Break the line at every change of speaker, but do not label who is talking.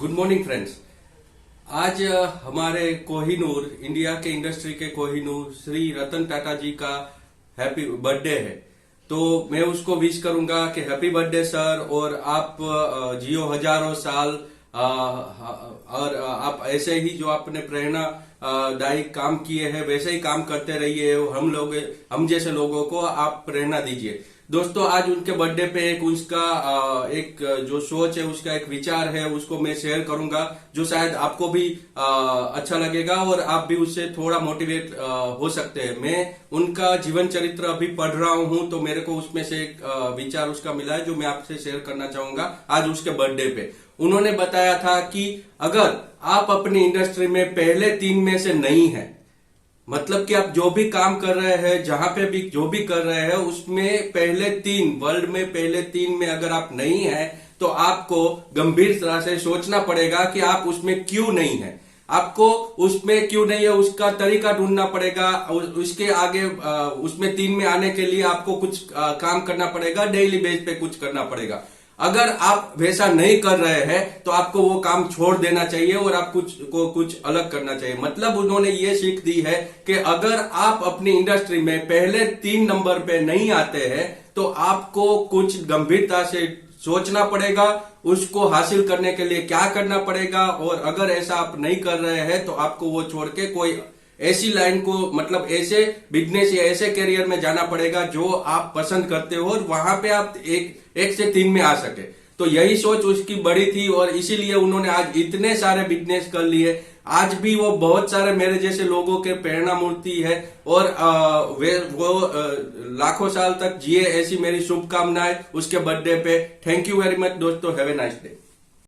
Good morning friends. आज हमारे Kohinoor, India के इंडस्ट्री के कोहिनूर श्री रतन टाटा जी का हैप्पी बर्थडे है। तो मैं उसको विश करूंगा कि हैप्पी बर्थडे सर, और आप जियो हजारों साल, और आप ऐसे ही जो आपने प्रेरणा दायी काम किए हैं वैसे ही काम करते रहिए। हम जैसे लोगों को आप प्रेरणा दीजिए। दोस्तों, आज उनके बर्थडे पे एक उसका एक जो सोच है, उसका एक विचार है, उसको मैं शेयर करूंगा जो शायद आपको भी अच्छा लगेगा और आप भी उससे थोड़ा मोटिवेट हो सकते हैं। मैं उनका जीवन चरित्र अभी पढ़ रहा हूं, तो मेरे को उसमें से एक विचार उसका मिला है जो मैं आपसे शेयर करना चाहूंगा आज उसके बर्थडे पे। उन्होंने बताया था कि अगर आप अपनी इंडस्ट्री में पहले 3 में से नहीं है, मतलब कि आप जो भी काम कर रहे हैं, जहां पे भी जो भी कर रहे हैं, उसमें पहले 3, वर्ल्ड में पहले 3 में अगर आप नहीं है तो आपको गंभीर तरह से सोचना पड़ेगा कि आप उसमें क्यों नहीं है। आपको उसमें क्यों नहीं है उसका तरीका ढूंढना पड़ेगा। उसके आगे उसमें 3 में आने के लिए आपको कुछ काम करना पड़ेगा, डेली बेस पे कुछ करना पड़ेगा। अगर आप वैसा नहीं कर रहे हैं तो आपको वो काम छोड़ देना चाहिए और आप कुछ अलग करना चाहिए। मतलब उन्होंने ये सीख दी है कि अगर आप अपनी इंडस्ट्री में पहले 3 नंबर पे नहीं आते हैं तो आपको कुछ गंभीरता से सोचना पड़ेगा, उसको हासिल करने के लिए क्या करना पड़ेगा। और अगर ऐसा आप नहीं कर रहे हैं तो आपको वो छोड़ के कोई ऐसी लाइन को, मतलब ऐसे बिजनेस या ऐसे करियर में जाना पड़ेगा जो आप पसंद करते हो और वहां पे आप एक से 3 में आ सके। तो यही सोच उसकी बड़ी थी और इसीलिए उन्होंने आज इतने सारे बिजनेस कर लिए। आज भी वो बहुत सारे मेरे जैसे लोगों के प्रेरणा मूर्ति है और वो लाखों साल तक जिए, ऐसी मेरी शुभकामनाएं उसके बर्थडे पे। थैंक यू वेरी मच दोस्तों, हैव ए नाइस डे।